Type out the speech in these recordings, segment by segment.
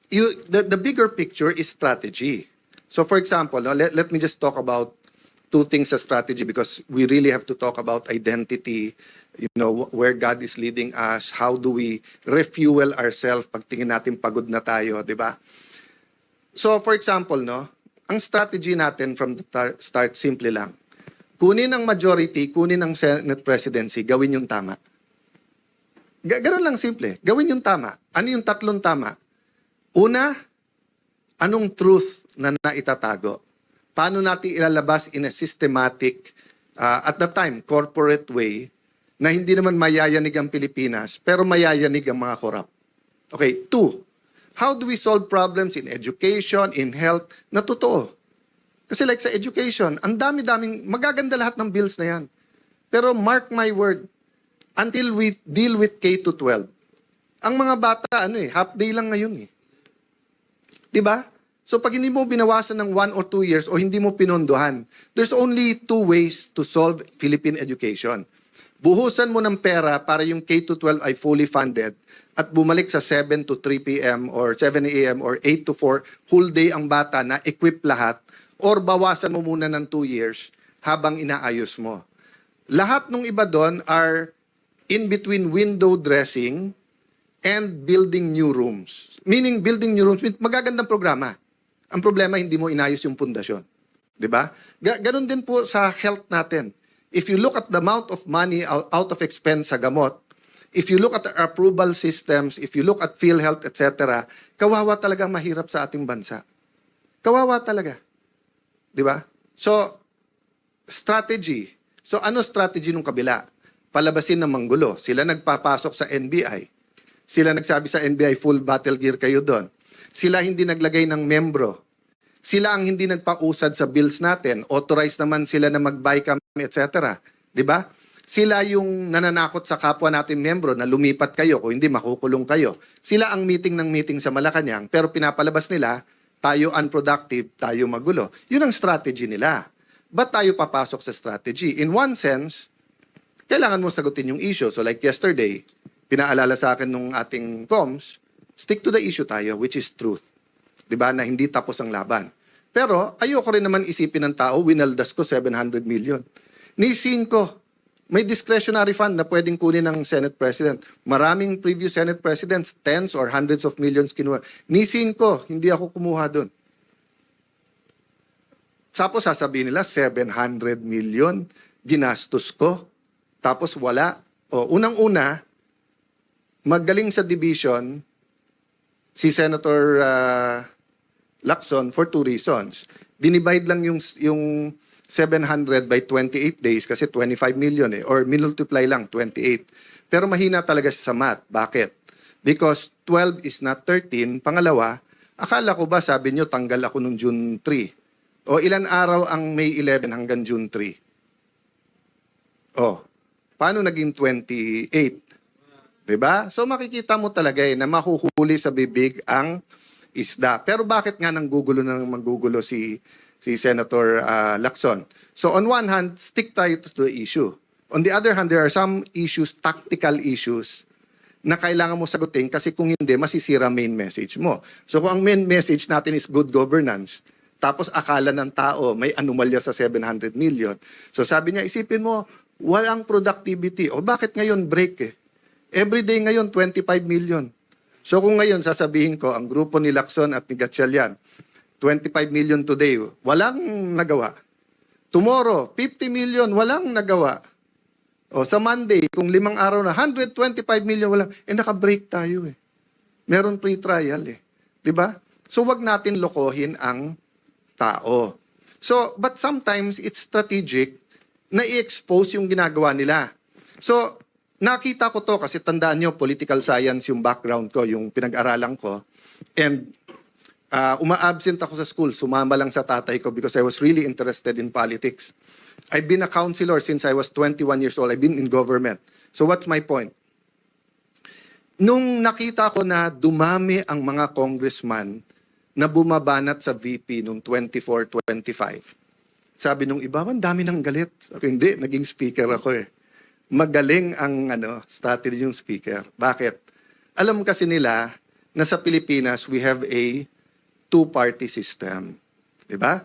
the bigger picture is strategy. So for example, no, let me just talk about two things sa strategy because we really have to talk about identity, where God is leading us, how do we refuel ourselves pag tingin natin pagod na tayo, di ba? So for example, no, ang strategy natin from the start, simple lang. Kunin ang majority, kunin ang Senate presidency, gawin yung tama. Ganun lang simple. Gawin yung tama. Ano yung tatlong tama? Una, anong truth na naitatago? Paano natin ilalabas in a systematic, at the time, corporate way, na hindi naman mayayanig ang Pilipinas, pero mayayanig ang mga korap? Okay, two, how do we solve problems in education, in health, na totoo? Kasi like sa education, ang dami-daming, magaganda lahat ng bills na yan. Pero mark my word, until we deal with K-12, ang mga bata, half day lang ngayon eh. Diba? So pag hindi mo binawasan ng 1 or 2 years o hindi mo pinondohan, there's only two ways to solve Philippine education. Buhusan mo ng pera para yung K-12 ay fully funded at bumalik sa 7 to 3 p.m. or 7 a.m. or 8 to 4, whole day ang bata na equip lahat, or bawasan mo muna ng 2 years habang inaayos mo. Lahat ng iba doon are in between window dressing and building new rooms. Meaning building new rooms, magagandang programa. Ang problema, hindi mo inayos yung pundasyon. Diba? Ganon din po sa health natin. If you look at the amount of money out of expense sa gamot, if you look at the approval systems, if you look at PhilHealth, etc., kawawa talaga mahirap sa ating bansa. Kawawa talaga. Diba? So, strategy. So, ano strategy nung kabila? Palabasin ng manggulo. Sila nagpapasok sa NBI. Sila nagsabi sa NBI, full battle gear kayo doon. Sila hindi naglagay ng membro. Sila ang hindi nagpausad sa bills natin. Authorized naman sila na mag-buy kami, etc. Diba? Sila yung nananakot sa kapwa natin membro na lumipat kayo, kung hindi makukulong kayo. Sila ang meeting ng meeting sa Malacanang, pero pinapalabas nila, tayo unproductive, tayo magulo. Yun ang strategy nila. Ba't tayo papasok sa strategy? In one sense, kailangan mo sagutin yung issue. So like yesterday, pinaalala sa akin nung ating comms, stick to the issue tayo, which is truth. Diba? Na hindi tapos ang laban. Pero ayoko rin naman isipin ng tao, winaldas ko 700 million. Nisin ko, may discretionary fund na pwedeng kunin ng Senate President. Maraming previous Senate Presidents, tens or hundreds of millions kinuha. Nisin ko, hindi ako kumuha doon. Tapos sasabihin nila, 700 million, ginastos ko. Tapos wala. O, unang-una, magaling sa division si Senator Lacson for two reasons. Dinivide lang yung 700 by 28 days kasi 25 million or multiply lang 28. Pero mahina talaga siya sa math. Bakit? Because 12 is not 13. Pangalawa, akala ko ba sabi nyo tanggal ako nung June 3? O ilan araw ang May 11 hanggang June 3? O, paano naging 28? Diba? So makikita mo talaga na mahuhuli sa bibig ang isda. Pero bakit nga nanggugulo na nang manggugulo si Senator Lacson? So on one hand, stick tayo to the issue. On the other hand, there are some issues, tactical issues, na kailangan mo sagutin kasi kung hindi, masisira main message mo. So kung ang main message natin is good governance, tapos akala ng tao may anomalya sa 700 million. So sabi niya, isipin mo, walang productivity. O bakit ngayon break Every day ngayon, 25 million. So kung ngayon, sasabihin ko, ang grupo ni Lacson at ni Gatchalian, 25 million today, walang nagawa. Tomorrow, 50 million, walang nagawa. O sa Monday, kung 5 araw na, 125 million, walang, naka-break tayo Meron pre-trial Diba? So wag natin lokohin ang tao. So, but sometimes it's strategic na i-expose yung ginagawa nila. So, nakita ko to kasi tandaan nyo, political science yung background ko, yung pinag-aralan ko. And uma-absent ako sa school, sumama lang sa tatay ko because I was really interested in politics. I've been a counselor since I was 21 years old. I've been in government. So what's my point? Nung nakita ko na dumami ang mga congressman na bumabanat sa VP nung 24-25, sabi nung iba, man, dami ng galit. Sabi, hindi, naging speaker ako Magaling ang strategy yung speaker. Bakit? Alam kasi nila na sa Pilipinas, we have a two-party system. Diba?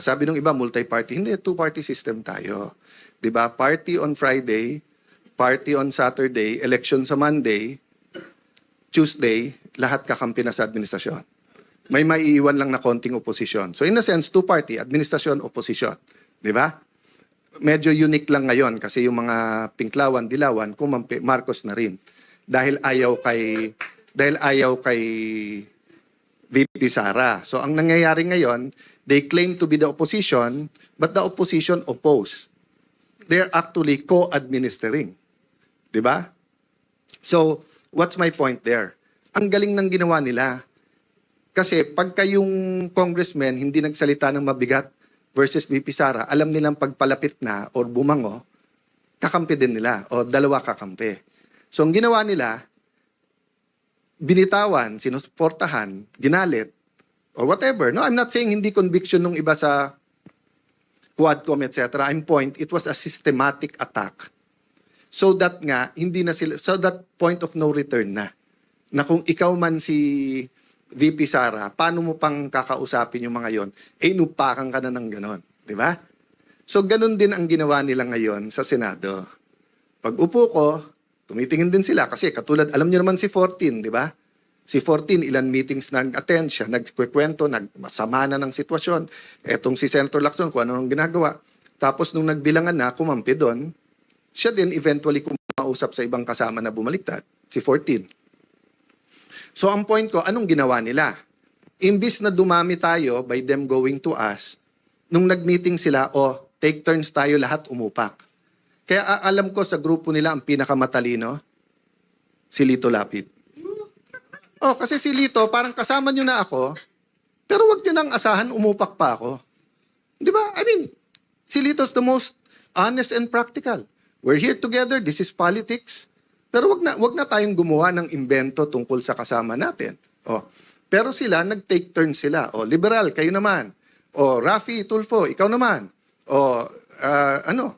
Sabi nung iba, multi-party. Hindi, two-party system tayo. Diba? Party on Friday, party on Saturday, election sa Monday, Tuesday, lahat kakampi na sa administrasyon. May maiiwan lang na konting oposisyon. So in a sense, two-party, administrasyon, oposisyon. Diba? Medyo unique lang ngayon kasi yung mga Pinklawan, Dilawan, kumampi, Marcos na rin. Dahil ayaw kay VP Sara. So ang nangyayari ngayon, they claim to be the opposition, but the opposition oppose. They're actually co-administering. Diba? So, what's my point there? Ang galing ng ginawa nila. Kasi pagka yung congressman hindi nagsalita ng mabigat versus VP Sara, alam nilang pagpalapit na or bumango, kakampi din nila o dalawa kakampi. So ang ginawa nila, binitawan, sinusuportahan, ginalit, or whatever. No, I'm not saying hindi conviction nung iba sa Quadcom, etc. I'm point, it was a systematic attack. So that nga, hindi na sila, so that point of no return na. Na kung ikaw man si VP Sara, paano mo pang kakausapin yung mga yon? Inupakan ka na ng ganon. Di ba? So ganon din ang ginawa nila ngayon sa Senado. Pag upo ko, tumitingin din sila kasi katulad, alam niyo naman si 14, di ba? Si 14, ilan meetings nag-attend siya, nagkikwento, nagmasama na ng sitwasyon. Etong si Senator Lacson, kung ano nang ginagawa. Tapos nung nagbilangan na, kumampi doon, siya din eventually kumausap sa ibang kasama na bumaliktad, si 14. So ang point ko, anong ginawa nila? Imbis na dumami tayo by them going to us, nung nag-meeting sila, take turns tayo lahat umupak. Kaya alam ko sa grupo nila ang pinakamatalino, si Lito Lapid. Kasi si Lito, parang kasama nyo na ako, pero wag nyo nang asahan, umupak pa ako. Di ba? I mean, si Lito's the most honest and practical. We're here together, this is politics. Pero wag na tayong gumawa ng imbento tungkol sa kasama natin. Pero sila, nag-take turn sila. Liberal, kayo naman. Rafi Tulfo, ikaw naman.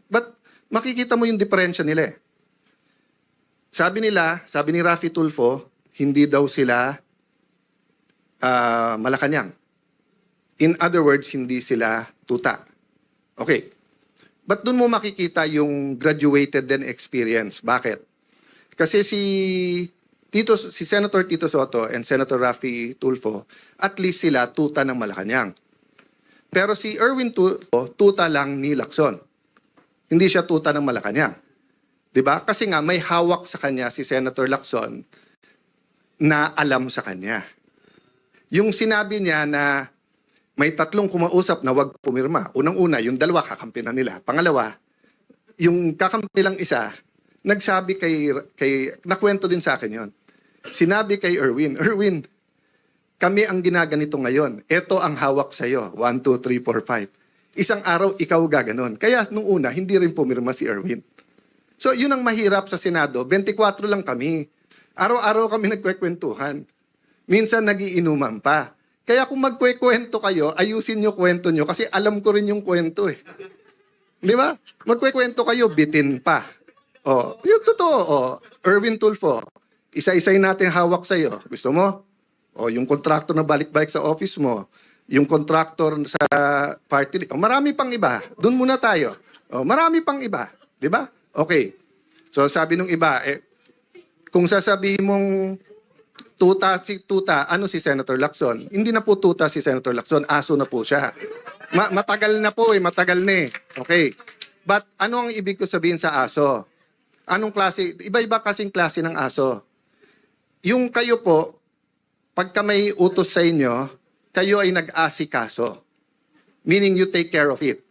But makikita mo yung diferensya nila. Sabi ni Rafi Tulfo, hindi daw sila Malacanang. In other words, hindi sila tuta. Okay. But dun mo makikita yung graduated din experience. Bakit? Kasi si Senator Tito Soto and Senator Rafi Tulfo, at least sila tuta ng Malacanang. Pero si Erwin Tulfo, tuta lang ni Lacson. Hindi siya tuta ng Malacanang. 'Di ba? Kasi nga may hawak sa kanya si Senator Lacson na alam sa kanya. Yung sinabi niya na may tatlong kumausap na wag pumirma. Unang-una, yung dalawa kakampi na nila. Pangalawa, yung kakampi lang isa, nagsabi nakwento din sa akin yon. Sinabi kay Erwin, kami ang ginaganito ngayon. Ito ang hawak sa'yo. 1, 2, 3, 4, 5. Isang araw, ikaw gaganon. Kaya nung una, hindi rin pumirma si Erwin. So, yun ang mahirap sa Senado. 24 lang kami. Araw-araw kami nagkwekwentuhan. Minsan, nagiinuman pa. Kaya kung magkwekwento kayo, ayusin nyo kwento nyo kasi alam ko rin yung kwento eh. Di ba? Magkwekwento kayo, bitin pa. Yung totoo, Erwin Tulfo, isa-isay natin hawak sa'yo. Gusto mo? Yung contractor na balik-balik sa office mo, yung contractor sa party, marami pang iba. Doon muna tayo. Marami pang iba. Di ba? Okay. So sabi nung iba, kung sasabihin mong tuta, ano si Senator Lacson? Hindi na po tuta si Senator Lacson, aso na po siya. Matagal na po matagal na eh. Okay. But ano ang ibig ko sabihin sa aso? Anong klase? Iba-iba kasing klase ng aso. Yung kayo po, pagka may utos sa inyo, kayo ay nag-asikaso. Meaning you take care of it.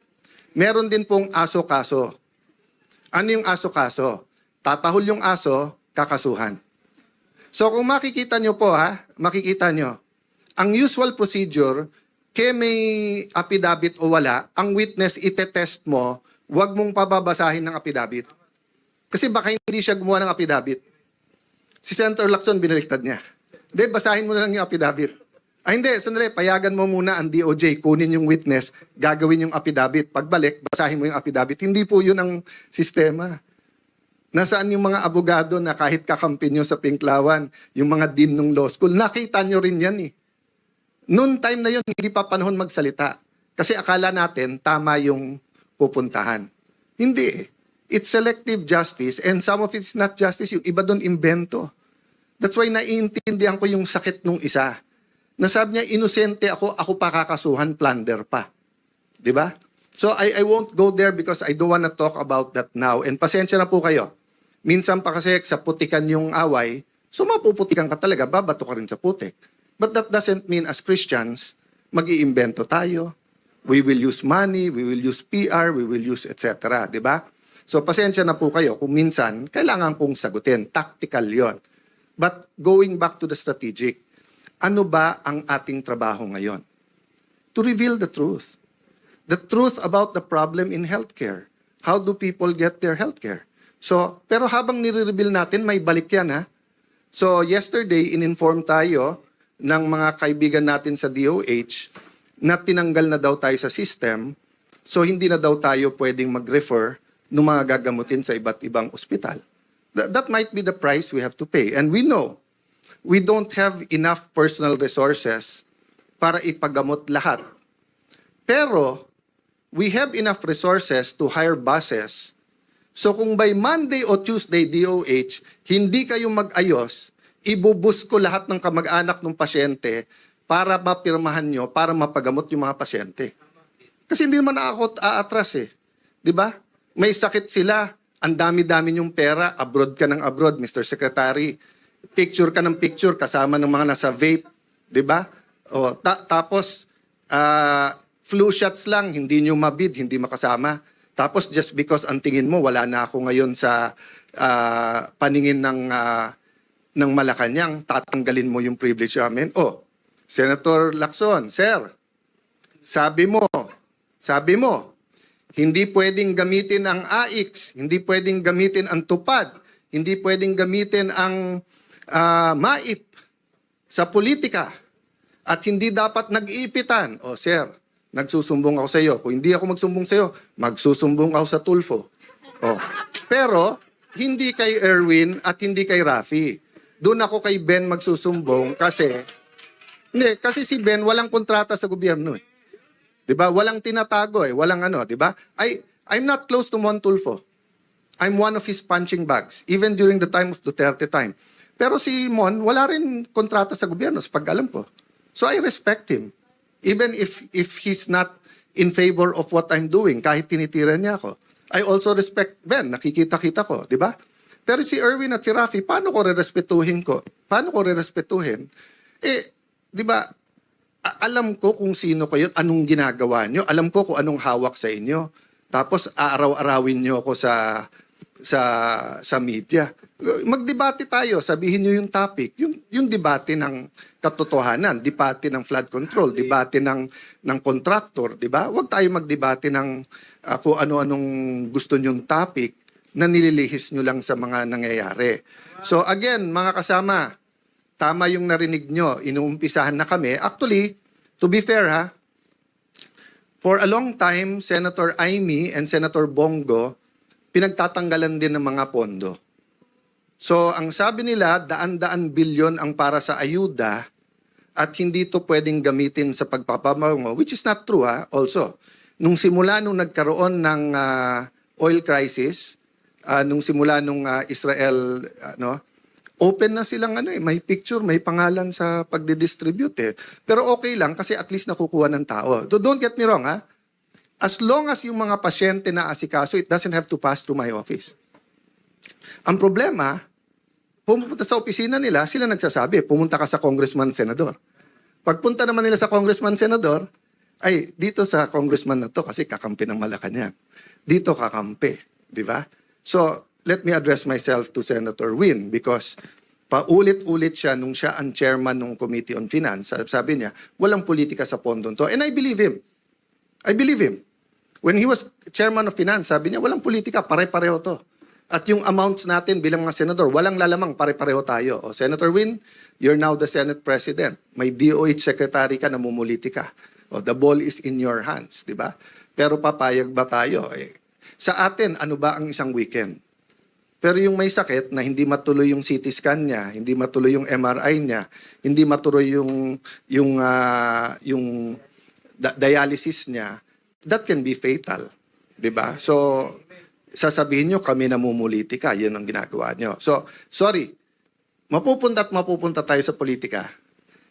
Meron din pong aso-kaso. Ano yung aso-kaso? Tatahol yung aso, kakasuhan. So kung makikita nyo po makikita nyo, ang usual procedure, kaya may affidavit o wala, ang witness itetest mo, huwag mong pababasahin ng affidavit. Kasi baka hindi siya gumawa ng affidavit. Si Senator Lacson, binaliktad niya. Hindi, basahin mo na lang yung affidavit. Hindi, sandali, payagan mo muna ang DOJ, kunin yung witness, gagawin yung affidavit. Pagbalik, basahin mo yung affidavit. Hindi po yun ang sistema. Nasaan yung mga abogado na kahit kakampi nyo sa Pinklawan, yung mga dean ng law school, nakita nyo rin yan eh. Noon time na yun, hindi pa panahon magsalita. Kasi akala natin, tama yung pupuntahan. Hindi eh. It's selective justice and some of it's not justice. Yung iba doon invento. That's why naiintindihan ko yung sakit nung isa. Nasabi niya, inosente ako pa kakasuhan, plunder pa. Di ba? So I won't go there because I don't wanna talk about that now. And pasensya na po kayo. Minsan pa kasi sa putikan yung away, so mapuputikan ka talaga, babato ka rin sa putik. But that doesn't mean as Christians, mag-iimbento tayo. We will use money, we will use PR, we will use etc. Di ba? So pasensya na po kayo kung minsan kailangan kong sagutin. Tactical yon. But going back to the strategic, ano ba ang ating trabaho ngayon? To reveal the truth. The truth about the problem in healthcare. How do people get their healthcare? So, pero habang nire-reveal natin, may balik yan ha. So, yesterday, in-inform tayo ng mga kaibigan natin sa DOH na tinanggal na daw tayo sa system. So, hindi na daw tayo pwedeng mag-refer ng mga gagamutin sa iba't ibang ospital. That might be the price we have to pay. And we know, we don't have enough personal resources para ipagamot lahat. Pero, we have enough resources to hire buses. So kung by Monday o Tuesday, DOH, hindi kayo mag-ayos, ibubus ko lahat ng kamag-anak ng pasyente para mapirmahan nyo, para mapagamot yung mga pasyente. Kasi hindi naman ako aatras eh. Di ba? May sakit sila, ang dami-dami yung pera, abroad ka ng abroad, Mr. Secretary. Picture ka ng picture kasama ng mga nasa vape. Di ba? O, tapos, flu shots lang, hindi nyo mabid, hindi makasama. Tapos just because ang tingin mo, wala na ako ngayon sa paningin ng Malacanang, tatanggalin mo yung privilege namin. Oh, Senator Lacson, Sir, sabi mo, hindi pwedeng gamitin ang AIX, hindi pwedeng gamitin ang TUPAD, hindi pwedeng gamitin ang MAIP sa politika, at hindi dapat nag-iipitan. Oh, Sir, nagsusumbong ako sa iyo. Kung hindi ako magsumbong sa iyo, magsusumbong ako sa Tulfo. Oh. Pero, hindi kay Erwin at hindi kay Rafi. Doon ako kay Ben magsusumbong kasi si Ben walang kontrata sa gobyerno eh. 'Di ba? Walang tinatago eh, walang ano, 'di ba? I'm not close to Mon Tulfo. I'm one of his punching bags even during the time of Duterte time. Pero si Mon wala rin kontrata sa gobyerno sa pag-alam ko. So I respect him. Even if he's not in favor of what I'm doing, kahit tinitira niya ako. I also respect Ben, nakikita-kita ko, di ba? Pero si Erwin at si Rafi, paano ko re-respetuhin ko? Paano ko re-respetuhin? Eh, di ba, alam ko kung sino kayo, anong ginagawa nyo, alam ko kung anong hawak sa inyo. Tapos, aaraw-arawin nyo ako sa media. Magdebate tayo, sabihin nyo yung topic, yung debate ng katotohanan, debate ng flood control, debate ng contractor, di ba? Huwag tayo magdebate ng kung ano-anong gusto nyong topic na nililihis nyo lang sa mga nangyayari. So again, mga kasama, tama yung narinig nyo, inuumpisahan na kami. Actually, to be fair ha, for a long time, Senator Amy and Senator Bongo, pinagtatanggalan din ng mga pondo. So, ang sabi nila, daan-daan bilyon ang para sa ayuda at hindi to pwedeng gamitin sa pagpapabango, which is not true ha, also. Nung simula nung nagkaroon ng oil crisis, nung simula nung Israel, open na silang may picture, may pangalan sa pagdidistribute eh. Pero okay lang kasi at least nakukuha ng tao. So don't get me wrong ha, as long as yung mga pasyente na asikaso, it doesn't have to pass through my office. Ang problema, pumunta sa opisina nila, sila nagsasabi, pumunta ka sa congressman, senador. Pagpunta naman nila sa congressman, senador, ay dito sa congressman na to kasi kakampi ng Malacanang. Dito kakampi, di ba? So, let me address myself to Senator Win because paulit-ulit siya nung siya ang chairman ng Committee on Finance. Sabi niya, walang politika sa pondon to. And I believe him. I believe him. When he was chairman of Finance, sabi niya, walang politika, pare-pareho to. At yung amounts natin bilang mga senador, walang lalamang, pare-pareho tayo. O, Senator Win, you're now the Senate President. May DOH Secretary ka, namumuliti ka. O, the ball is in your hands, di ba? Pero papayag ba tayo? Sa atin, ano ba ang isang weekend? Pero yung may sakit na hindi matuloy yung CT scan niya, hindi matuloy yung MRI niya, hindi matuloy yung dialysis niya, that can be fatal. 'Di ba? So, sasabihin nyo, kami namumulitika. Yan ang ginagawa nyo. So, sorry. Mapupunta tayo sa politika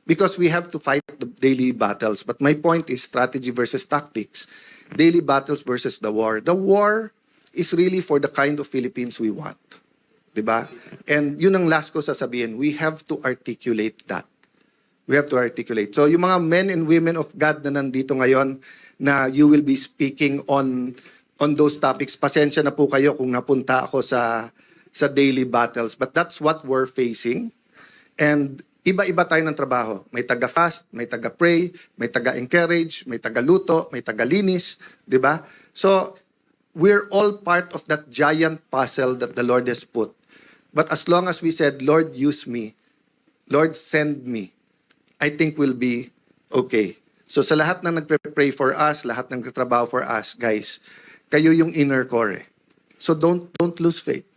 because we have to fight the daily battles. But my point is strategy versus tactics. Daily battles versus the war. The war is really for the kind of Philippines we want. 'Di ba? And yun ang last ko sasabihin. We have to articulate that. We have to articulate. So yung mga men and women of God na nandito ngayon na you will be speaking on those topics, pasensya na po kayo kung napunta ako sa daily battles. But that's what we're facing. And iba-iba tayo ng trabaho. May taga-fast, may taga-pray, may taga-encourage, may taga-luto, may taga-linis. 'Di ba? So we're all part of that giant puzzle that the Lord has put. But as long as we said, Lord, use me, Lord, send me, I think we'll be okay. So sa lahat ng nagpre-pray for us, lahat ng nagtatrabaho for us, guys, kayo yung inner core. So don't lose faith.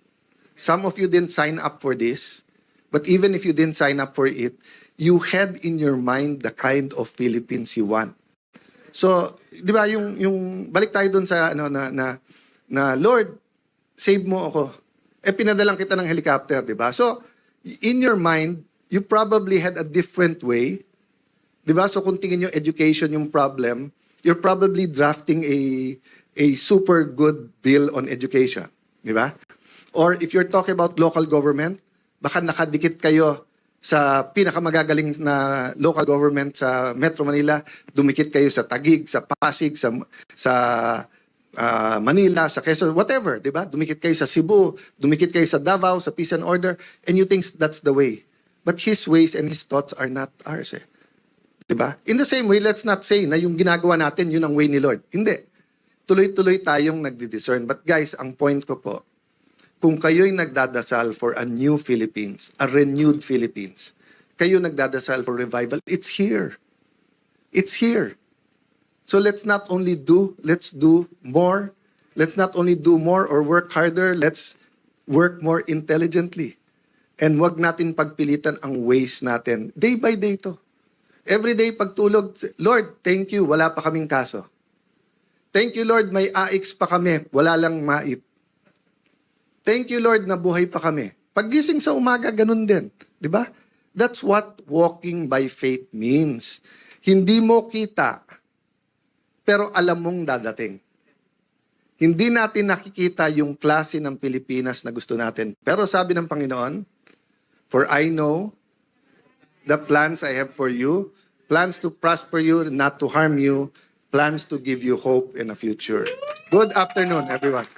Some of you didn't sign up for this, but even if you didn't sign up for it, you had in your mind the kind of Philippines you want. So, 'di ba yung balik tayo doon sa na Lord, save mo ako. Pinadalang kita ng helicopter, 'di ba? So, in your mind, you probably had a different way. 'Di ba? So kung tingin yung education yung problem, you're probably drafting a super good bill on education, 'di ba? Or if you're talking about local government, baka nakadikit kayo sa pinakamagagaling na local government sa Metro Manila, dumikit kayo sa Taguig, sa Pasig, sa Manila, sa Quezon, whatever, 'di ba? Dumikit kayo sa Cebu, dumikit kayo sa Davao, sa Peace and Order, and you think that's the way. But His ways and His thoughts are not ours. 'Di ba? In the same way, let's not say na yung ginagawa natin yun ang way ni Lord. Hindi. Tuloy-tuloy tayong nagdi-discern. But guys, ang point ko po, kung kayo'y nagdadasal for a new Philippines, a renewed Philippines, kayo nagdadasal for revival, it's here. It's here. So let's not only let's do more. Let's not only do more or work harder, let's work more intelligently. And wag natin pagpilitan ang ways natin. Day by day to. Every day pagtulog, Lord, thank you, wala pa kaming kaso. Thank you, Lord, may AX pa kami, wala lang MAIP. Thank you, Lord, na buhay pa kami. Paggising sa umaga, ganun din. Di ba? That's what walking by faith means. Hindi mo kita, pero alam mong dadating. Hindi natin nakikita yung klase ng Pilipinas na gusto natin. Pero sabi ng Panginoon, for I know the plans I have for you, plans to prosper you, not to harm you, plans to give you hope in a future. Good afternoon, everyone.